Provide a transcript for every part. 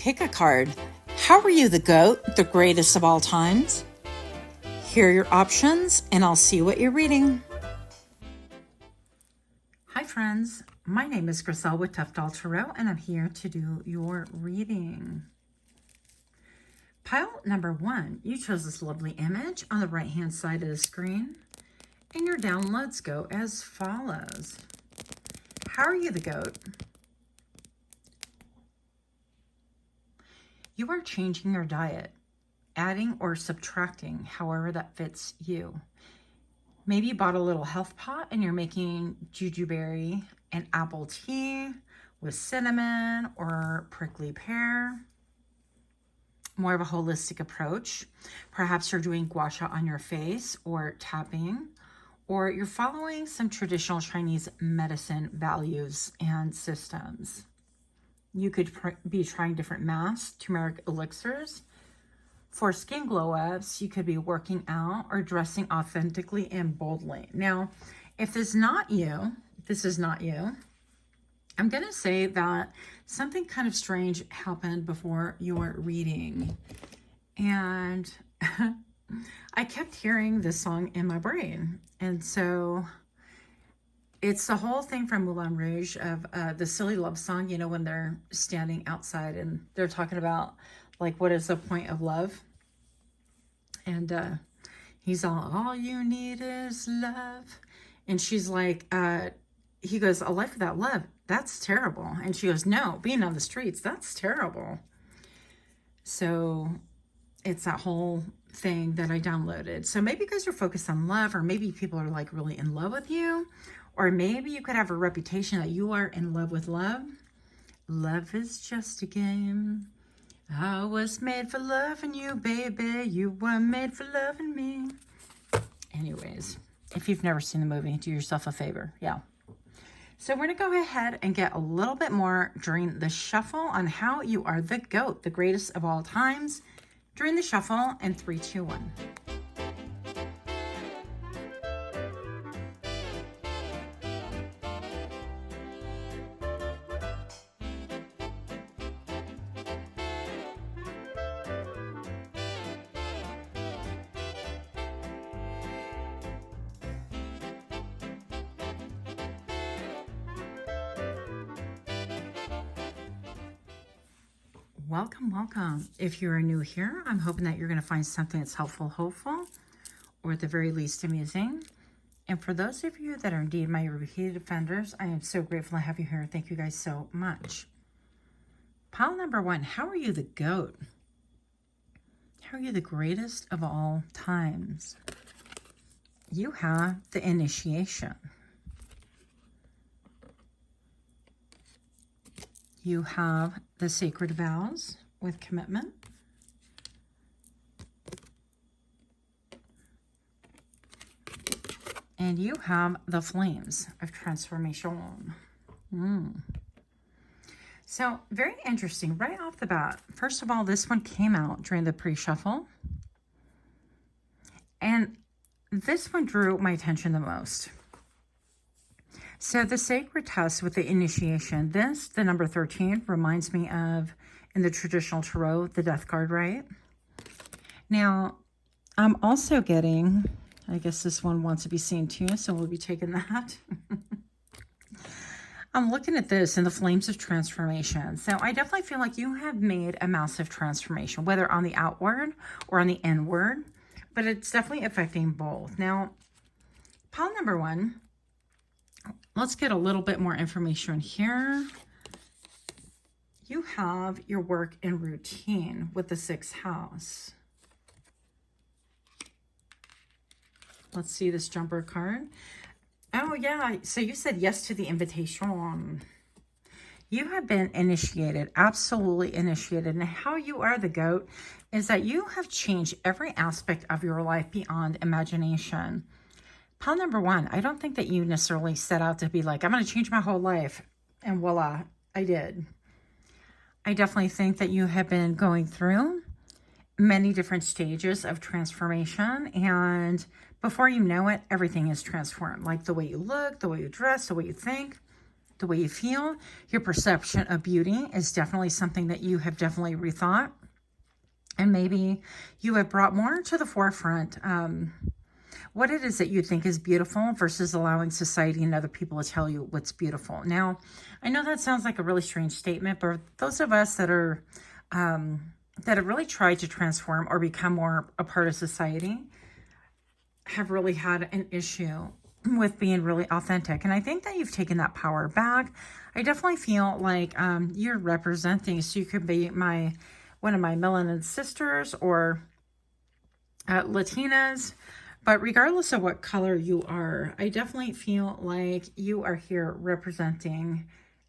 Pick a card. How are you the GOAT, the greatest of all times? Here are your options, and I'll see what you're reading. Hi friends, my name is Griselle with Tough Doll Tarot, and I'm here to do your reading. Pile number 1, you chose this lovely image on the right-hand side of the screen, and your downloads go as follows. How are you the GOAT? You are changing your diet, adding or subtracting, however that fits you. Maybe you bought a little health pot and you're making jujuberry and apple tea with cinnamon or prickly pear. More of a holistic approach. Perhaps you're doing gua sha on your face or tapping, or you're following some traditional Chinese medicine values and systems. You could be trying different masks, turmeric elixirs. For skin glow-ups, you could be working out or dressing authentically and boldly. Now, if this is not you, I'm going to say that something kind of strange happened before your reading. And I kept hearing this song in my brain. And so it's the whole thing from Moulin Rouge of the silly love song, you know, when they're standing outside and they're talking about, like, what is the point of love? And he's all you need is love. And she's like, he goes, a life without love, that's terrible. And she goes, no, being on the streets, that's terrible. So it's that whole thing that I downloaded. So maybe you guys are focused on love, or maybe people are like really in love with you. Or maybe you could have a reputation that you are in love with love. Love is just a game. I was made for loving you, baby. You were made for loving me. Anyways, if you've never seen the movie, do yourself a favor. Yeah. So we're going to go ahead and get a little bit more during the shuffle on how you are the GOAT, the greatest of all times, during the shuffle in 3, 2, 1. Welcome, welcome. If you're new here, I'm hoping that you're going to find something that's helpful, hopeful, or at the very least amusing. And for those of you that are indeed my repeated offenders, I am so grateful to have you here. Thank you guys so much. Pile number 1, how are you the GOAT? How are you the greatest of all times? You have the initiation. You have the sacred vows with commitment. And you have the flames of transformation. So very interesting right off the bat. First of all, this one came out during the pre-shuffle. And this one drew my attention the most. So the sacred test with the initiation, this, the number 13, reminds me of, in the traditional tarot, the death card, right? Now, I'm also getting, I guess this one wants to be seen too, so we'll be taking that. I'm looking at this in the flames of transformation. So I definitely feel like you have made a massive transformation, whether on the outward or on the inward, but it's definitely affecting both. Now, pile number 1, let's get a little bit more information here. You have your work and routine with the 6th house. Let's see this jumper card. Oh, yeah. So you said yes to the invitation. You have been initiated, absolutely initiated. And how you are the GOAT is that you have changed every aspect of your life beyond imagination. Pile number 1, I don't think that you necessarily set out to be like, I'm going to change my whole life. And voila, I did. I definitely think that you have been going through many different stages of transformation. And before you know it, everything is transformed. Like the way you look, the way you dress, the way you think. the way you feel, your perception of beauty is definitely something that you have definitely rethought. And maybe you have brought more to the forefront what it is that you think is beautiful versus allowing society and other people to tell you what's beautiful. Now, I know that sounds like a really strange statement, but those of us that are that have really tried to transform or become more a part of society have really had an issue with being really authentic. And I think that you've taken that power back. I definitely feel like you're representing, so you could be one of my melanin sisters or Latinas. But regardless of what color you are, I definitely feel like you are here representing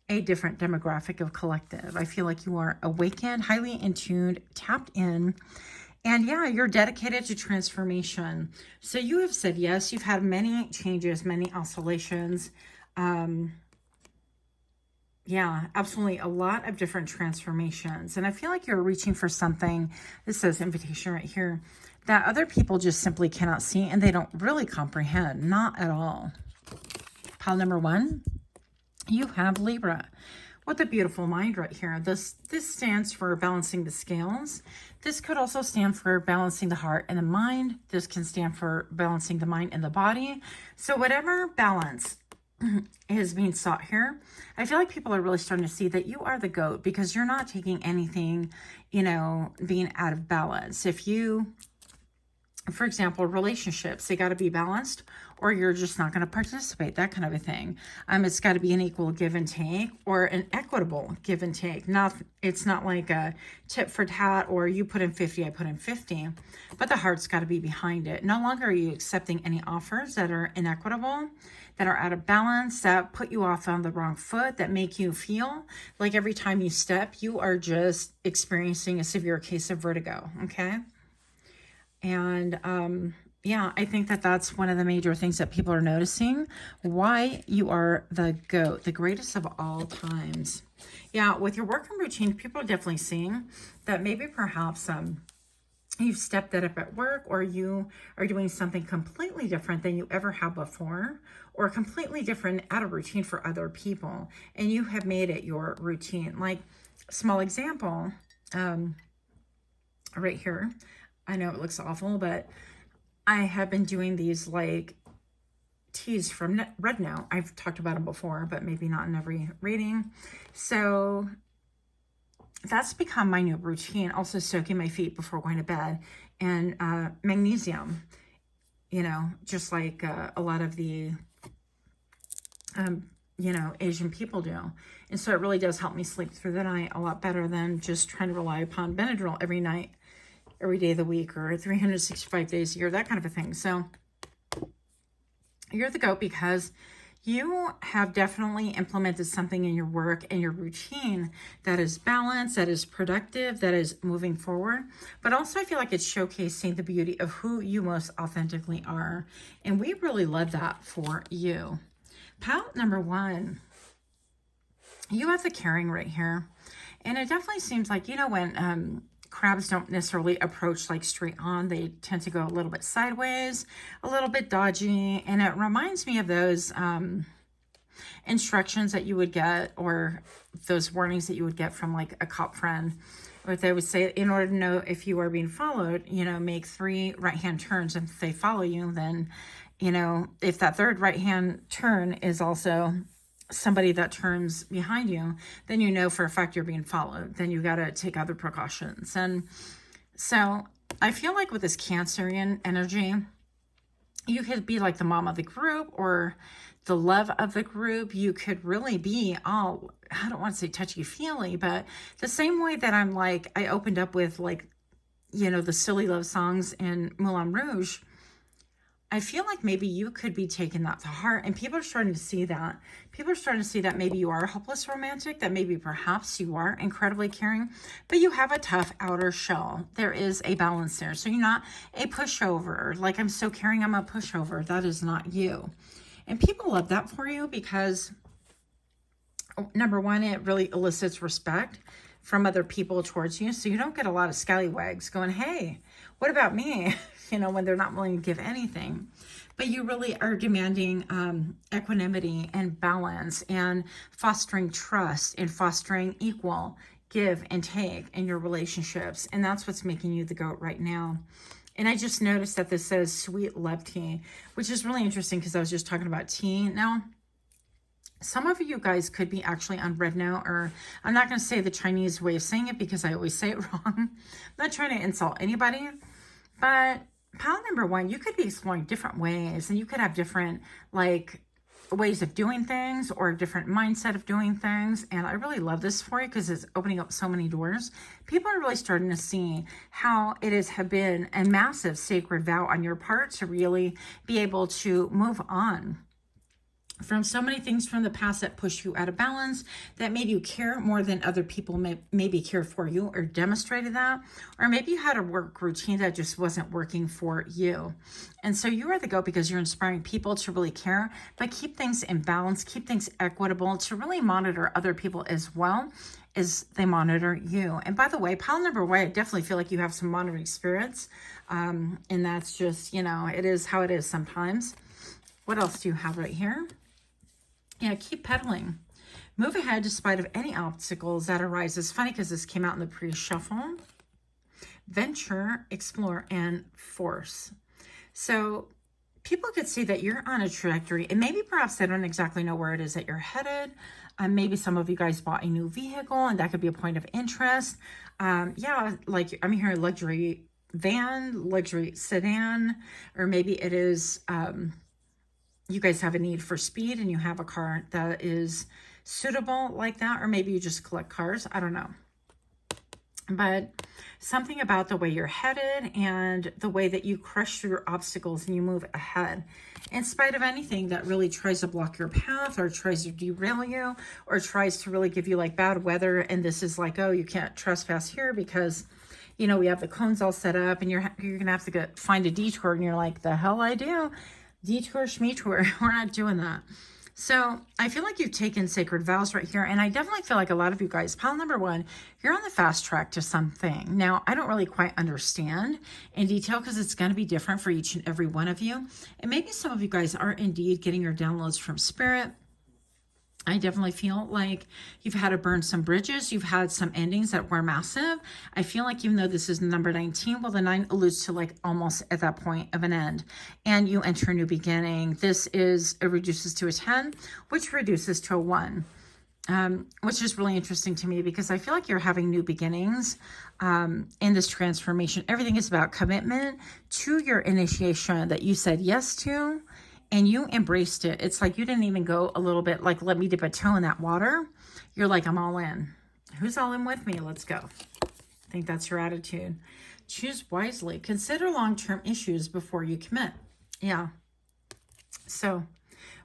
a different demographic of collective. I feel like you are awakened, highly in tuned, tapped in, and yeah, you're dedicated to transformation. So you have said yes. You've had many changes, many oscillations. Yeah, absolutely. A lot of different transformations. And I feel like you're reaching for something. This says invitation right here, that other people just simply cannot see and they don't really comprehend. Not at all. Pile number 1, you have Libra. What a beautiful mind right here. This stands for balancing the scales. This could also stand for balancing the heart and the mind. This can stand for balancing the mind and the body. So whatever balance is being sought here, I feel like people are really starting to see that you are the goat because you're not taking anything, you know, being out of balance. If you, for example, relationships, they got to be balanced or you're just not going to participate, that kind of a thing. It's got to be an equal give and take or an equitable give and take. It's not like a tit for tat or you put in 50, I put in 50, but the heart's got to be behind it. No longer are you accepting any offers that are inequitable, that are out of balance, that put you off on the wrong foot, that make you feel like every time you step, you are just experiencing a severe case of vertigo, okay? And yeah, I think that that's one of the major things that people are noticing, why you are the GOAT, the greatest of all times. Yeah, with your work and routine, people are definitely seeing that maybe perhaps you've stepped that up at work, or you are doing something completely different than you ever have before, or completely different out of routine for other people, and you have made it your routine. Like, small example, right here. I know it looks awful, but I have been doing these like teas from Red Note. I've talked about them before, but maybe not in every reading. So that's become my new routine. Also soaking my feet before going to bed, and magnesium, you know, just like a lot of the, you know, Asian people do. And so it really does help me sleep through the night a lot better than just trying to rely upon Benadryl every night, every day of the week, or 365 days a year, that kind of a thing. So you're the GOAT because you have definitely implemented something in your work and your routine that is balanced, that is productive, that is moving forward. But also I feel like it's showcasing the beauty of who you most authentically are. And we really love that for you. Pile number 1, you have the caring right here. And it definitely seems like, you know, when crabs don't necessarily approach like straight on, they tend to go a little bit sideways, a little bit dodgy, and it reminds me of those instructions that you would get, or those warnings that you would get from like a cop friend, where they would say, in order to know if you are being followed, you know, make 3 right-hand turns, and if they follow you, then, you know, if that third right-hand turn is also somebody that turns behind you, then you know for a fact you're being followed. Then you got to take other precautions. And so I feel like with this Cancerian energy, you could be like the mom of the group or the love of the group. You could really be all, I don't want to say touchy-feely, but the same way that I'm like, I opened up with like, you know, the silly love songs in Moulin Rouge, I feel like maybe you could be taking that to heart, and people are starting to see that. People are starting to see that maybe you are a hopeless romantic, that maybe perhaps you are incredibly caring, but you have a tough outer shell. There is a balance there. So you're not a pushover. Like, I'm so caring, I'm a pushover. That is not you. And people love that for you because, number 1, it really elicits respect from other people towards you. So you don't get a lot of scallywags going, hey, what about me? You know, when they're not willing to give anything. but you really are demanding equanimity and balance and fostering trust and fostering equal give and take in your relationships. And that's what's making you the goat right now. And I just noticed that this says sweet love tea, which is really interesting because I was just talking about tea. Now, some of you guys could be actually on red now, or I'm not going to say the Chinese way of saying it because I always say it wrong. I'm not trying to insult anybody, but pile number one, you could be exploring different ways, and you could have different like ways of doing things or a different mindset of doing things. And I really love this for you because it's opening up so many doors. People are really starting to see how it has been a massive sacred vow on your part to really be able to move on from so many things from the past that pushed you out of balance, that made you care more than other people maybe care for you or demonstrated that. Or maybe you had a work routine that just wasn't working for you. And so you are the GOAT because you're inspiring people to really care, but keep things in balance, keep things equitable, to really monitor other people as well as they monitor you. And by the way, pile number one, I definitely feel like you have some monitoring spirits. And that's just, you know, it is how it is sometimes. What else do you have right here? Yeah, keep pedaling. Move ahead despite of any obstacles that arise. It's funny because this came out in the pre-shuffle. Venture, explore, and force. So people could see that you're on a trajectory, and maybe perhaps they don't exactly know where it is that you're headed. Maybe some of you guys bought a new vehicle, and that could be a point of interest. Yeah, like I'm hearing luxury van, luxury sedan, or maybe it is... you guys have a need for speed and you have a car that is suitable like that, or maybe you just collect cars. I don't know. But something about the way you're headed and the way that you crush through your obstacles and you move ahead in spite of anything that really tries to block your path or tries to derail you or tries to really give you like bad weather. And this is like, oh, you can't trespass here because, you know, we have the cones all set up and you're going to have to find a detour, and you're like, the hell I do. Detour, schmetour. We're not doing that. So I feel like you've taken sacred vows right here. And I definitely feel like a lot of you guys, pile number one, you're on the fast track to something. Now, I don't really quite understand in detail because it's going to be different for each and every one of you. And maybe some of you guys are indeed getting your downloads from spirit. I definitely feel like you've had to burn some bridges. You've had some endings that were massive. I feel like even though this is number 19, well, the 9 alludes to like almost at that point of an end. And you enter a new beginning. This is, it reduces to a 10, which reduces to a 1. Which is really interesting to me because I feel like you're having new beginnings in this transformation. Everything is about commitment to your initiation that you said yes to. And you embraced it. It's like you didn't even go a little bit like, let me dip a toe in that water. You're like, I'm all in. Who's all in with me? Let's go. I think that's your attitude. Choose wisely. Consider long-term issues before you commit. Yeah. So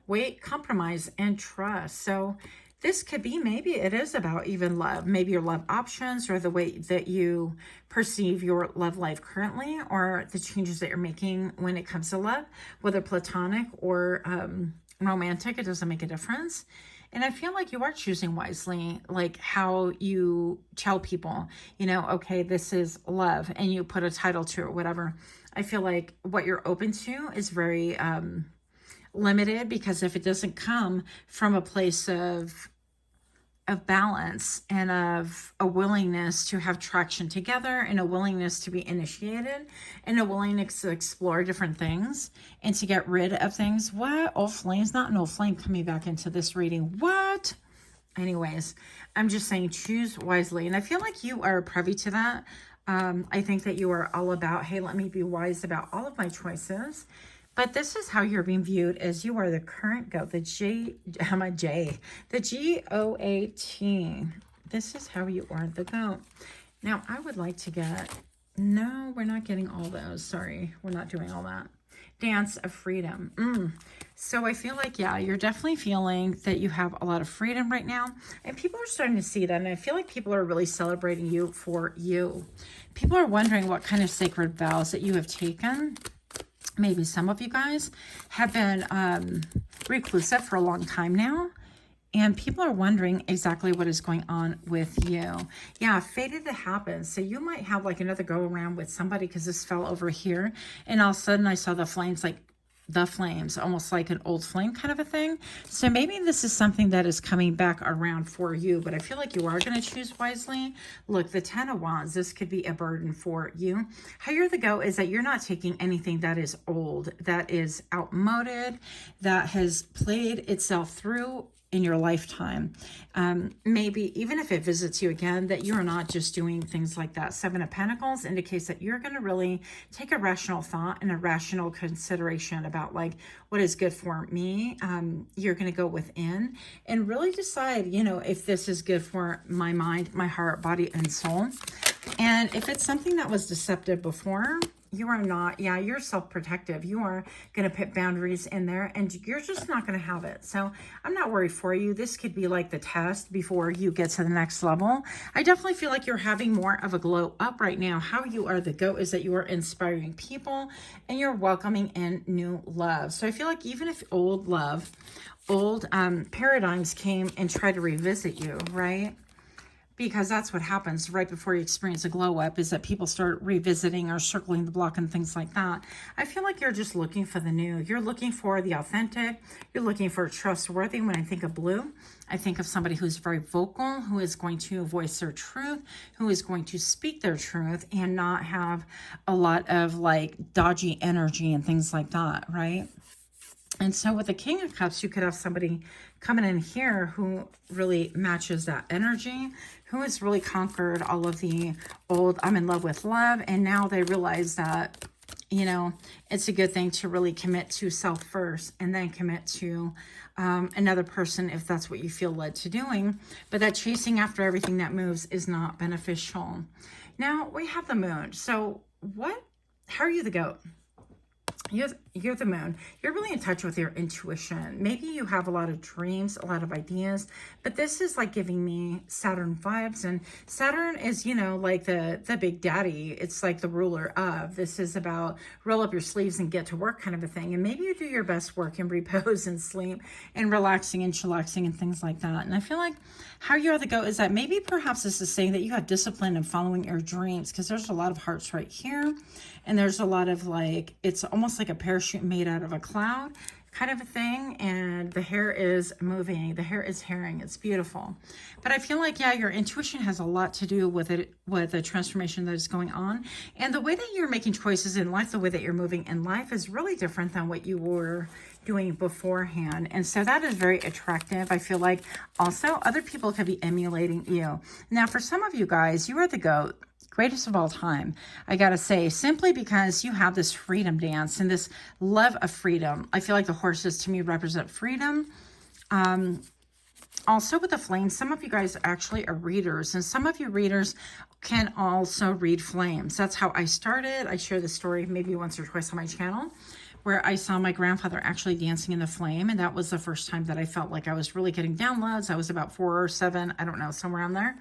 wait, compromise, and trust. So this could be, maybe it is about even love, maybe your love options or the way that you perceive your love life currently, or the changes that you're making when it comes to love, whether platonic or romantic, it doesn't make a difference. And I feel like you are choosing wisely, like how you tell people, you know, okay, this is love, and you put a title to it, whatever. I feel like what you're open to is very limited, because if it doesn't come from a place of balance and of a willingness to have traction together and a willingness to be initiated and a willingness to explore different things and to get rid of things. What? Old flames? Not an old flame coming back into this reading. What? Anyways, I'm just saying choose wisely. And I feel like you are privy to that. I think that you are all about, hey, let me be wise about all of my choices. But this is how you're being viewed, as you are the current GOAT, the G-O-A-T. This is how you are the GOAT. Now, I would like to get, no, we're not getting all those. Sorry, we're not doing all that. Dance of freedom. So I feel like, yeah, you're definitely feeling that you have a lot of freedom right now. And people are starting to see that. And I feel like people are really celebrating you for you. People are wondering what kind of sacred vows that you have taken. Maybe some of you guys have been reclusive for a long time now. And people are wondering exactly what is going on with you. Yeah, fated to happen. So you might have like another go around with somebody, because this fell over here. And all of a sudden I saw the flames like the flames, almost like an old flame kind of a thing. So maybe this is something that is coming back around for you, but I feel like you are going to choose wisely. Look, the 10 of Wands, this could be a burden for you. How you're the go is that you're not taking anything that is old, that is outmoded, that has played itself through in your lifetime. Maybe even if it visits you again, that you're not just doing things like that. 7 of Pentacles indicates that you're going to really take a rational thought and a rational consideration about like what is good for me. You're going to go within and really decide, you know, if this is good for my mind, my heart, body, and soul. And if it's something that was deceptive before, you are not, yeah, you're self-protective. You are going to put boundaries in there and you're just not going to have it. So I'm not worried for you. This could be like the test before you get to the next level. I definitely feel like you're having more of a glow up right now. How you are the go is that you are inspiring people and you're welcoming in new love. So I feel like even if old love, old paradigms came and tried to revisit you, right? Because that's what happens right before you experience a glow up, is that people start revisiting or circling the block and things like that. I feel like you're just looking for the new. You're looking for the authentic. You're looking for trustworthy. When I think of blue, I think of somebody who's very vocal, who is going to voice their truth, who is going to speak their truth and not have a lot of like dodgy energy and things like that, right? And so with the King of Cups, you could have somebody coming in here who really matches that energy, who has really conquered all of the old, I'm in love with love. And now they realize that, you know, it's a good thing to really commit to self first and then commit to another person if that's what you feel led to doing. But that chasing after everything that moves is not beneficial. Now we have the moon. So how are you the goat? You're the moon. You're really in touch with your intuition. Maybe you have a lot of dreams, a lot of ideas, but this is like giving me Saturn vibes. And Saturn is, you know, like the big daddy. It's like the ruler of. This is about roll up your sleeves and get to work kind of a thing. And maybe you do your best work and repose and sleep and relaxing and chillaxing and things like that. And I feel like how you are the go is that maybe perhaps this is saying that you have discipline in following your dreams, because there's a lot of hearts right here. And there's a lot of like, it's almost like a parachute made out of a cloud kind of a thing. And the hair is moving. The hair is herring. It's beautiful. But I feel like, yeah, your intuition has a lot to do with it, with the transformation that is going on. And the way that you're making choices in life, the way that you're moving in life is really different than what you were doing beforehand. And so that is very attractive. I feel like also other people could be emulating you. Now, for some of you guys, you are the goat. Greatest of all time, I gotta say, simply because you have this freedom dance and this love of freedom. I feel like the horses to me represent freedom. Also with the flames, some of you guys actually are readers, and some of you readers can also read flames. That's how I started. I share this story maybe once or twice on my channel, where I saw my grandfather actually dancing in the flame. And that was the first time that I felt like I was really getting downloads. I was about 4 or 7, I don't know, somewhere around there.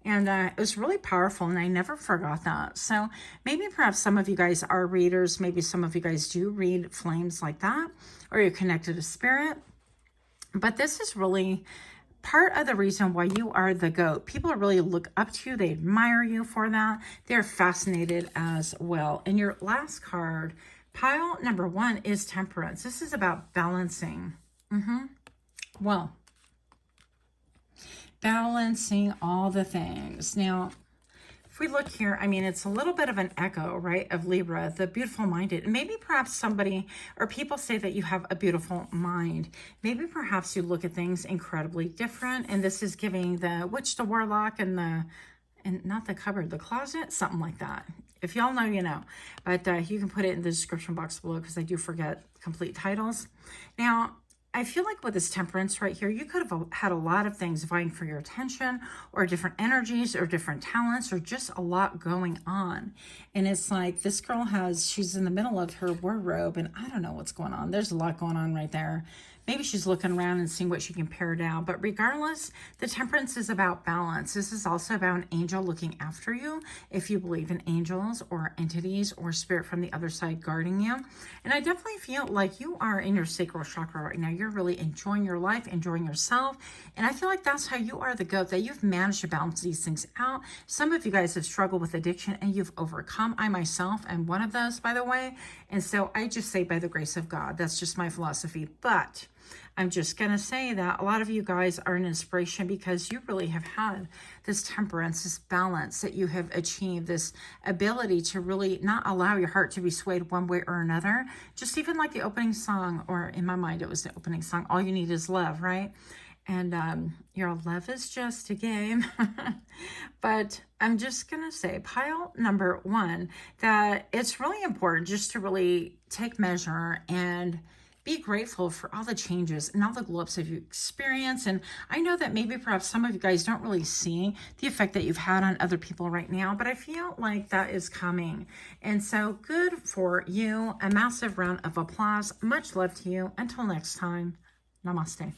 And it was really powerful, and I never forgot that. So maybe perhaps some of you guys are readers. Maybe some of you guys do read flames like that, or you're connected to spirit. But this is really part of the reason why you are the goat. People really look up to you. They admire you for that. They're fascinated as well. And your last card, pile number 1, is Temperance. This is about balancing. Well, balancing all the things. Now, if we look here, I mean, it's a little bit of an echo, right, of Libra, the beautiful minded. And maybe perhaps somebody or people say that you have a beautiful mind. Maybe perhaps you look at things incredibly different. And this is giving the witch, the warlock, and not the cupboard, the closet, something like that. If y'all know, you know. But you can put it in the description box below, because I do forget complete titles. Now, I feel like with this Temperance right here, you could have had a lot of things vying for your attention, or different energies, or different talents, or just a lot going on. And it's like this girl she's in the middle of her wardrobe, and I don't know what's going on. There's a lot going on right there. maybe she's looking around and seeing what she can pare down. But regardless, the Temperance is about balance. This is also about an angel looking after you, if you believe in angels or entities or spirit from the other side guarding you. And I definitely feel like you are in your sacral chakra right now. You're really enjoying your life, enjoying yourself. And I feel like that's how you are the goat, that you've managed to balance these things out. Some of you guys have struggled with addiction and you've overcome. I myself am one of those, by the way. And so I just say by the grace of God, that's just my philosophy. But I'm just going to say that a lot of you guys are an inspiration because you really have had this temperance, this balance that you have achieved, this ability to really not allow your heart to be swayed one way or another. Just even like the opening song, or in my mind, it was the opening song, All You Need Is Love, right? And your love is just a game. But I'm just going to say, pile number one, that it's really important just to really take measure and be grateful for all the changes and all the glow ups that you experience. And I know that maybe perhaps some of you guys don't really see the effect that you've had on other people right now, but I feel like that is coming. And so good for you. A massive round of applause. Much love to you. Until next time, namaste.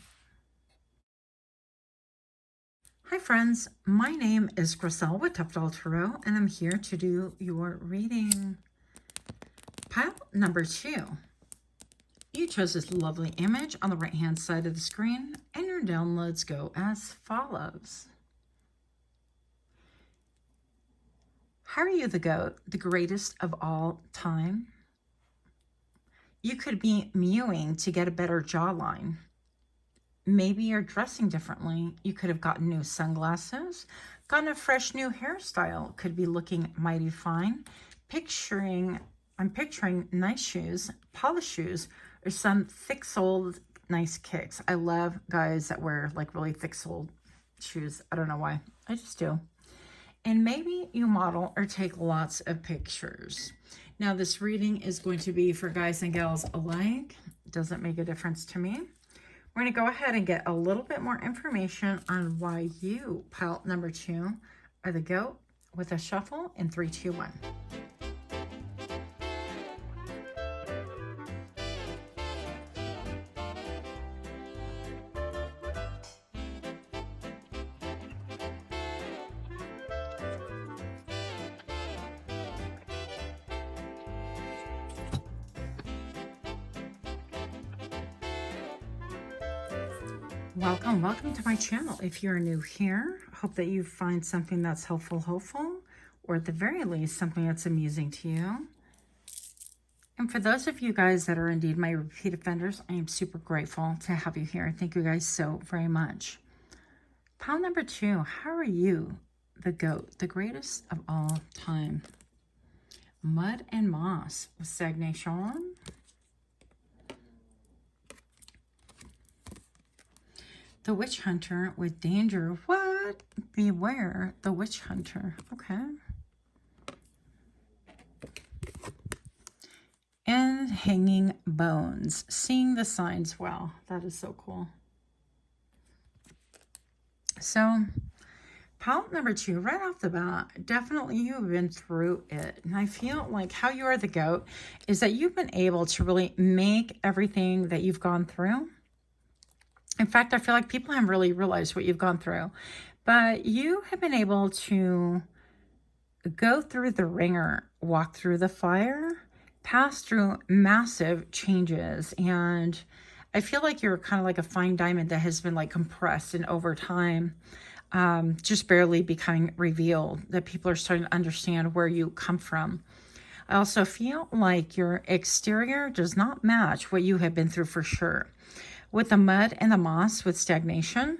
Hi friends, my name is Griselle with Tufted Tarot, and I'm here to do your reading. Pile number two. You chose this lovely image on the right hand side of the screen, and your downloads go as follows. How are you the goat, the greatest of all time? You could be mewing to get a better jawline. Maybe you're dressing differently. You could have gotten new sunglasses, gotten a fresh new hairstyle, could be looking mighty fine. I'm picturing nice shoes, polished shoes, or some thick-soled nice kicks. I love guys that wear like really thick-soled shoes. I don't know why. I just do. And maybe you model or take lots of pictures. Now this reading is going to be for guys and gals alike. It doesn't make a difference to me. We're going to go ahead and get a little bit more information on why you, pile number two, are the goat with a shuffle in 3, 2, 1. Welcome to my channel. If you're new here, hope that you find something that's helpful, hopeful, or at the very least, something that's amusing to you. And for those of you guys that are indeed my repeat offenders, I am super grateful to have you here. Thank you guys so very much. Pile number two, how are you, the goat, the greatest of all time? Mud and moss with stagnation. The witch hunter with danger. What? Beware the witch hunter. Okay. And hanging bones. Seeing the signs. Wow, that is so cool. So, pile number two, right off the bat, definitely you've been through it. And I feel like how you are the goat is that you've been able to really make everything that you've gone through. In fact, I feel like people haven't really realized what you've gone through, but you have been able to go through the ringer, walk through the fire, pass through massive changes. And I feel like you're kind of like a fine diamond that has been like compressed and over time, just barely becoming revealed, that people are starting to understand where you come from. I also feel like your exterior does not match what you have been through for sure. With the mud and the moss with stagnation,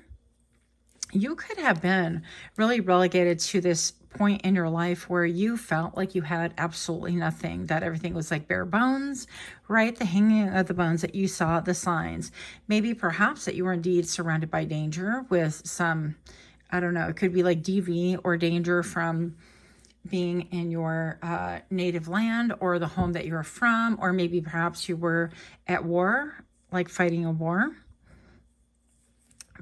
you could have been really relegated to this point in your life where you felt like you had absolutely nothing, that everything was like bare bones, right? The hanging of the bones, that you saw the signs. Maybe perhaps that you were indeed surrounded by danger with some, I don't know, it could be like DV or danger from being in your native land or the home that you're from, or maybe perhaps you were at war, like fighting a war.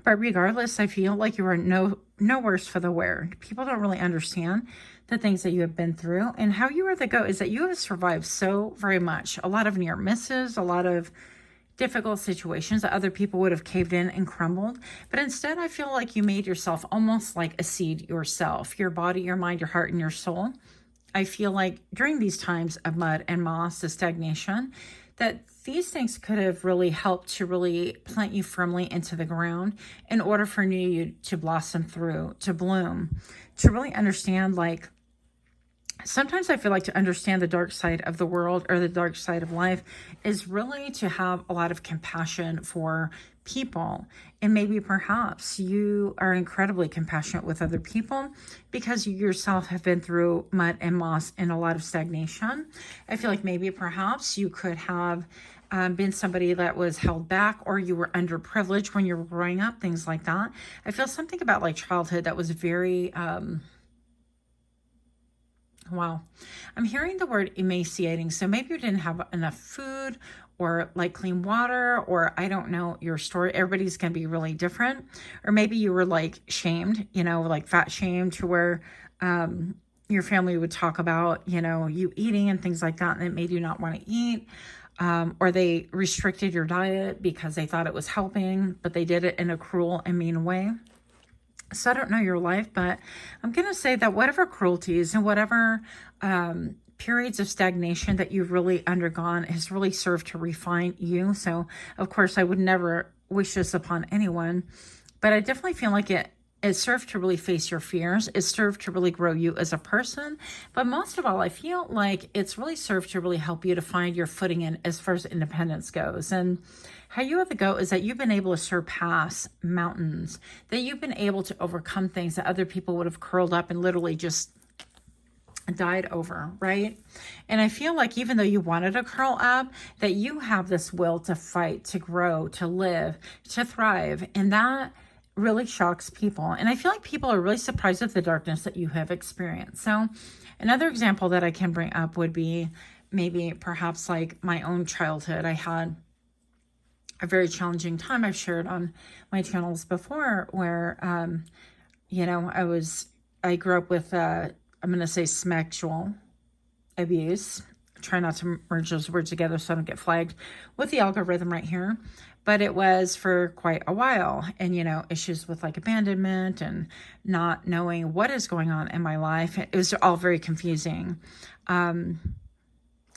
But regardless, I feel like you are no worse for the wear. People don't really understand the things that you have been through, and how you are the goat is that you have survived so very much. A lot of near misses, a lot of difficult situations that other people would have caved in and crumbled. But instead, I feel like you made yourself almost like a seed yourself, your body, your mind, your heart, and your soul. I feel like during these times of mud and moss, the stagnation, that these things could have really helped to really plant you firmly into the ground in order for new you to blossom through, to bloom, to really understand, like, sometimes I feel like to understand the dark side of the world or the dark side of life is really to have a lot of compassion for people. And maybe perhaps you are incredibly compassionate with other people because you yourself have been through mud and moss and a lot of stagnation. I feel like maybe perhaps you could have been somebody that was held back, or you were underprivileged when you were growing up, things like that. I feel something about like childhood that was very, wow. I'm hearing the word emaciating. So maybe you didn't have enough food or like clean water, or I don't know your story. Everybody's going to be really different. Or maybe you were like shamed, you know, like fat shamed, to where your family would talk about, you know, you eating and things like that, and it made you not want to eat. Or they restricted your diet because they thought it was helping, but they did it in a cruel and mean way. So I don't know your life, but I'm going to say that whatever cruelties and whatever periods of stagnation that you've really undergone has really served to refine you. So, of course, I would never wish this upon anyone, but I definitely feel like it served to really face your fears. It served to really grow you as a person. But most of all, I feel like it's really served to really help you to find your footing in as far as independence goes. And how you have to go is that you've been able to surpass mountains, that you've been able to overcome things that other people would have curled up and literally just died over, right? And I feel like even though you wanted to curl up, that you have this will to fight, to grow, to live, to thrive. And that really shocks people. And I feel like people are really surprised at the darkness that you have experienced. So another example that I can bring up would be maybe perhaps like my own childhood. I had a very challenging time. I've shared on my channels before where, you know, I grew up with, I'm going to say sexual abuse. Try not to merge those words together so I don't get flagged with the algorithm right here. But it was for quite a while. And, you know, issues with like abandonment and not knowing what is going on in my life. It was all very confusing. It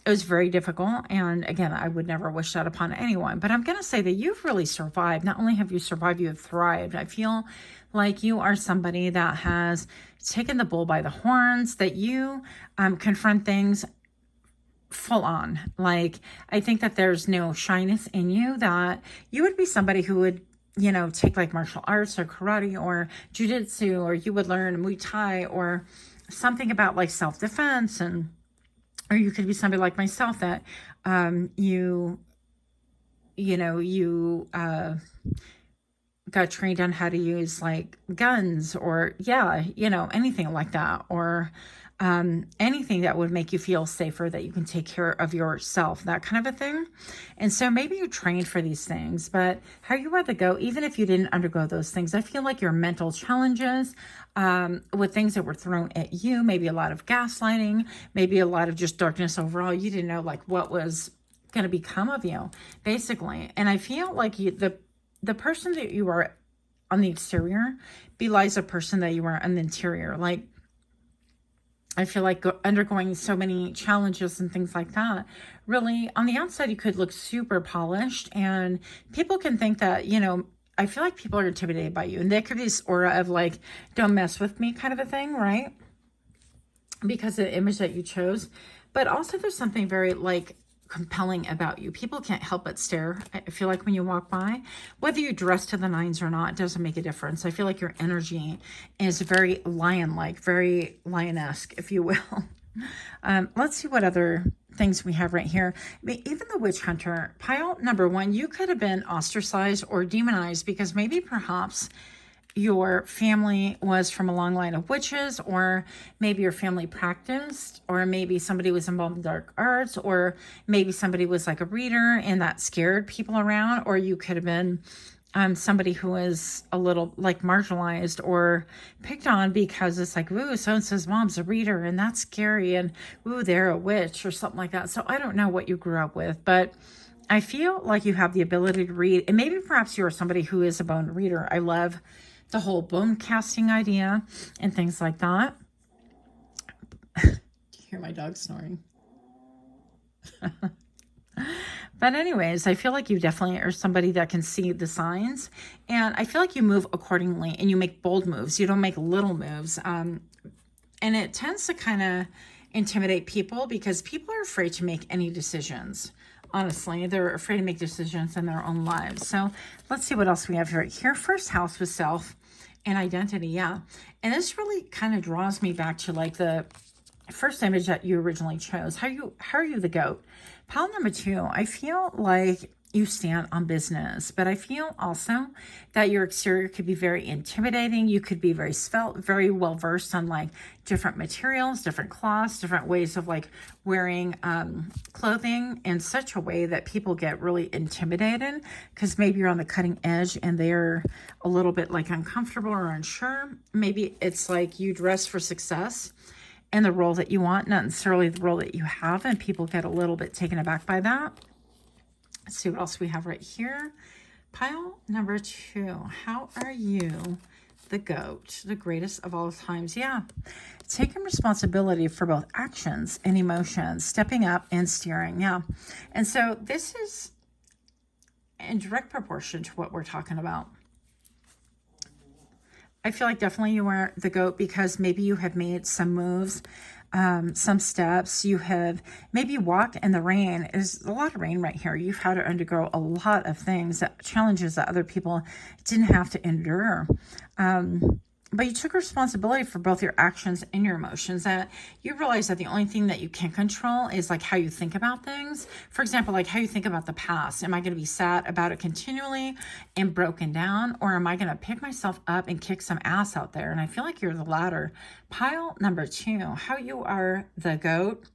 was very difficult. And again, I would never wish that upon anyone. But I'm going to say that you've really survived. Not only have you survived, you have thrived. I feel like you are somebody that has taken the bull by the horns, that you confront things full on. Like, I think that there's no shyness in you, that you would be somebody who would, you know, take like martial arts or karate or jujitsu, or you would learn Muay Thai or something about like self-defense. And or you could be somebody like myself that you got trained on how to use like guns, or anything like that, or anything that would make you feel safer, that you can take care of yourself, that kind of a thing. And so maybe you trained for these things, but how you rather go, even if you didn't undergo those things, I feel like your mental challenges with things that were thrown at you, maybe a lot of gaslighting, maybe a lot of just darkness overall. You didn't know like what was going to become of you, basically. And I feel like the person that you are on the exterior belies a person that you are on the interior. Like, I feel like undergoing so many challenges and things like that, really, on the outside, you could look super polished, and people can think that, you know, I feel like people are intimidated by you, and there could be this aura of like, don't mess with me kind of a thing, right? Because of the image that you chose. But also there's something very like compelling about you. People can't help but stare. I feel like when you walk by, whether you dress to the nines or not, it doesn't make a difference. I feel like your energy is very lion-like, very lion-esque, if you will. Let's see what other things we have right here. I mean, even the witch hunter, pile number 1, you could have been ostracized or demonized because maybe perhaps your family was from a long line of witches, or maybe your family practiced, or maybe somebody was involved in dark arts, or maybe somebody was like a reader and that scared people around, or you could have been somebody who was a little like marginalized or picked on because it's like, ooh, so-and-so's mom's a reader and that's scary, and ooh, they're a witch or something like that. So I don't know what you grew up with, but I feel like you have the ability to read, and maybe perhaps you're somebody who is a bone reader. I love the whole bone casting idea and things like that. Do you hear my dog snoring? But anyways, I feel like you definitely are somebody that can see the signs, and I feel like you move accordingly and you make bold moves. You don't make little moves. And it tends to kind of intimidate people because people are afraid to make any decisions. Honestly, they're afraid to make decisions in their own lives. So let's see what else we have right here. First house with self and identity. Yeah. And this really kind of draws me back to like the first image that you originally chose. How are you the goat? Pile number 2, I feel like you stand on business, but I feel also that your exterior could be very intimidating. You could be very svelte, very well versed on like different materials, different cloths, different ways of like wearing clothing in such a way that people get really intimidated because maybe you're on the cutting edge and they're a little bit like uncomfortable or unsure. Maybe it's like you dress for success and the role that you want, not necessarily the role that you have, and people get a little bit taken aback by that. Let's see what else we have right here. Pile number 2. How are you the goat? The greatest of all times. Yeah. Taking responsibility for both actions and emotions, stepping up and steering. Yeah. And so this is in direct proportion to what we're talking about. I feel like definitely you are the goat because maybe you have made some moves, some steps. You have maybe walked in the rain. There's a lot of rain right here. You've had to undergo a lot of things, challenges that other people didn't have to endure. But you took responsibility for both your actions and your emotions. That you realize that the only thing that you can control is like how you think about things. For example, like how you think about the past. Am I going to be sad about it continually and broken down? Or am I going to pick myself up and kick some ass out there? And I feel like you're the latter. Pile number 2, how you are the goat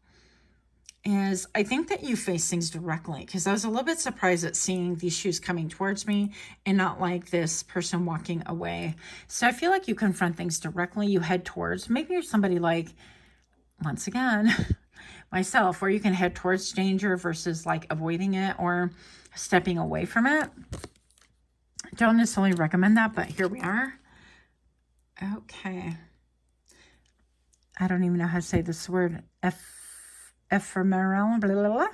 is I think that you face things directly, because I was a little bit surprised at seeing these shoes coming towards me and not like this person walking away. So I feel like you confront things directly. You head towards, maybe you're somebody like, once again, myself, where you can head towards danger versus like avoiding it or stepping away from it. Don't necessarily recommend that, but here we are. Okay. I don't even know how to say this word. Ephemeral, blah, blah, blah.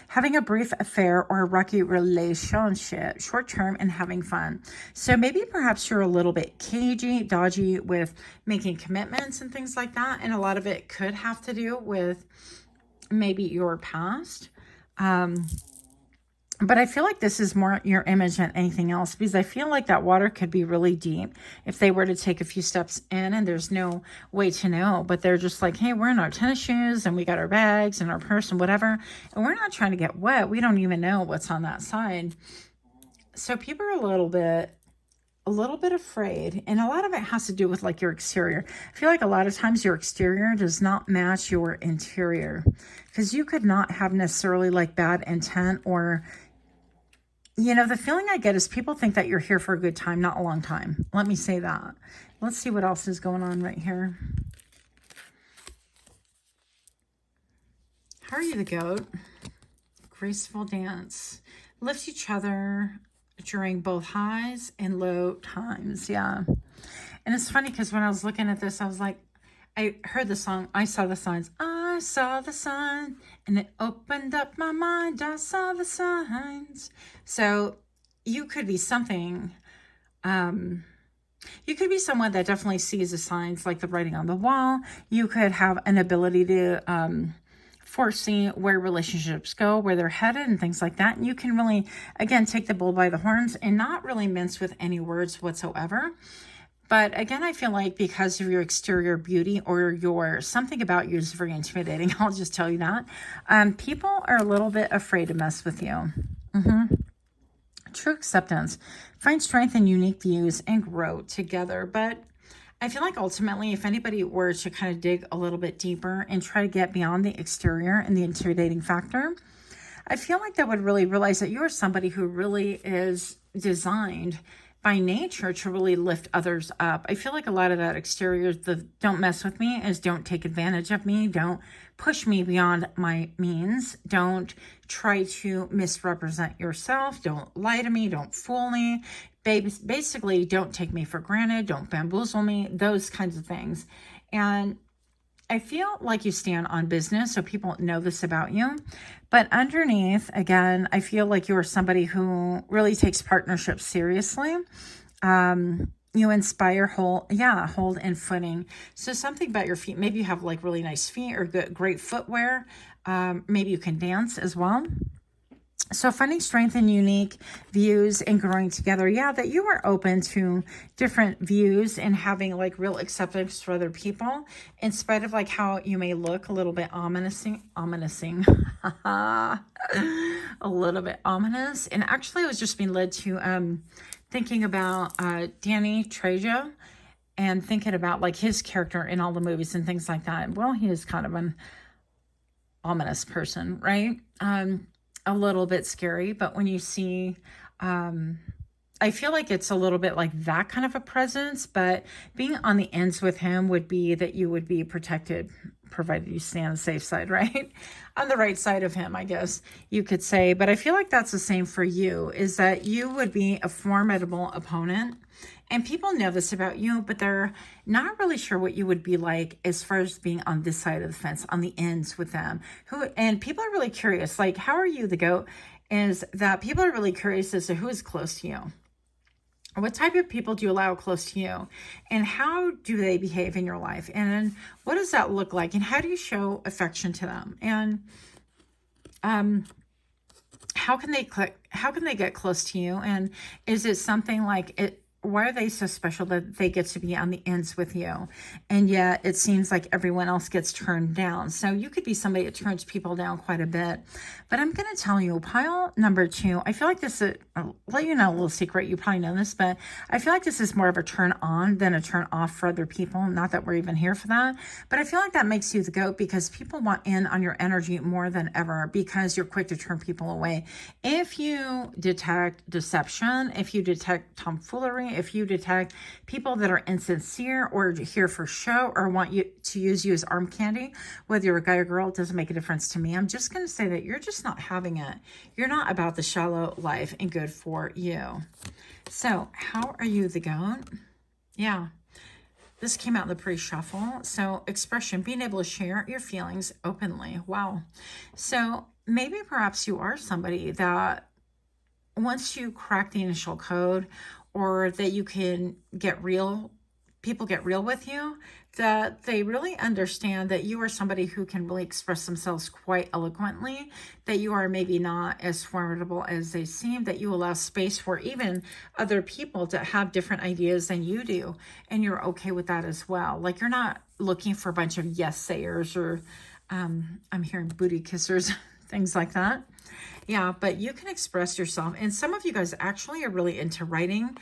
Having a brief affair or a rocky relationship, short-term and having fun. So maybe perhaps you're a little bit cagey, dodgy with making commitments and things like that. And a lot of it could have to do with maybe your past. But I feel like this is more your image than anything else, because I feel like that water could be really deep if they were to take a few steps in and there's no way to know. But they're just like, hey, we're in our tennis shoes and we got our bags and our purse and whatever. And we're not trying to get wet. We don't even know what's on that side. So people are a little bit afraid. And a lot of it has to do with like your exterior. I feel like a lot of times your exterior does not match your interior, because you could not have necessarily like bad intent, or you know, the feeling I get is people think that you're here for a good time, not a long time. Let me say that. Let's see what else is going on right here. How are you the goat? Graceful dance. Lift each other during both highs and low times. Yeah. And it's funny because when I was looking at this, I was like, I heard the song, I saw the signs. I saw the sign and it opened up my mind. I saw the signs. So you could be something, you could be someone that definitely sees the signs, like the writing on the wall. You could have an ability to foresee where relationships go, where they're headed and things like that. And you can really, again, take the bull by the horns and not really mince with any words whatsoever. But again, I feel like because of your exterior beauty or your something about you is very intimidating, I'll just tell you that, people are a little bit afraid to mess with you. True acceptance. Find strength in unique views and grow together. But I feel like ultimately, if anybody were to kind of dig a little bit deeper and try to get beyond the exterior and the intimidating factor, I feel like they would really realize that you are somebody who really is designed by nature to really lift others up. I feel like a lot of that exterior, the don't mess with me, is don't take advantage of me. Don't push me beyond my means. Don't try to misrepresent yourself. Don't lie to me. Don't fool me. Basically, don't take me for granted. Don't bamboozle me. Those kinds of things. And I feel like you stand on business, so people know this about you. But underneath, again, I feel like you're somebody who really takes partnerships seriously. You inspire hold and footing. So something about your feet. Maybe you have like really nice feet or great footwear. Maybe you can dance as well. So finding strength in unique views and growing together. Yeah, that you are open to different views and having like real acceptance for other people in spite of like how you may look a little bit ominous, a little bit ominous. And actually I was just being led to thinking about Danny Trejo and thinking about like his character in all the movies and things like that. Well, he is kind of an ominous person, right? A little bit scary, but when you see, I feel like it's a little bit like that kind of a presence, but being on the ends with him would be that you would be protected, provided you stay on the safe side, right? On the right side of him, I guess you could say. But I feel like that's the same for you, is that you would be a formidable opponent. And people know this about you, but they're not really sure what you would be like as far as being on this side of the fence, on the ends with them. And people are really curious, like, how are you the goat? Is that people are really curious as to who is close to you. What type of people do you allow close to you? And how do they behave in your life? And what does that look like? And how do you show affection to them? And how can they get close to you? And is it something like it? Why are they so special that they get to be on the ends with you? And yet it seems like everyone else gets turned down. So you could be somebody that turns people down quite a bit. But I'm going to tell you, pile number 2, I feel like this is, I'll let you know a little secret. You probably know this, but I feel like this is more of a turn on than a turn off for other people. Not that we're even here for that. But I feel like that makes you the goat because people want in on your energy more than ever because you're quick to turn people away. If you detect deception, if you detect tomfoolery, if you detect people that are insincere or here for show or want you to use you as arm candy, whether you're a guy or girl, it doesn't make a difference to me. I'm just going to say that you're just not having it. You're not about the shallow life and good for you. So how are you the goat? Yeah. This came out in the pre-shuffle. So expression, being able to share your feelings openly. Wow. So maybe perhaps you are somebody that once you crack the initial code or that you can get real, people get real with you, that they really understand that you are somebody who can really express themselves quite eloquently, that you are maybe not as formidable as they seem, that you allow space for even other people to have different ideas than you do. And you're okay with that as well. Like you're not looking for a bunch of yes sayers or I'm hearing booty kissers, things like that. Yeah, but you can express yourself. And some of you guys actually are really into writing.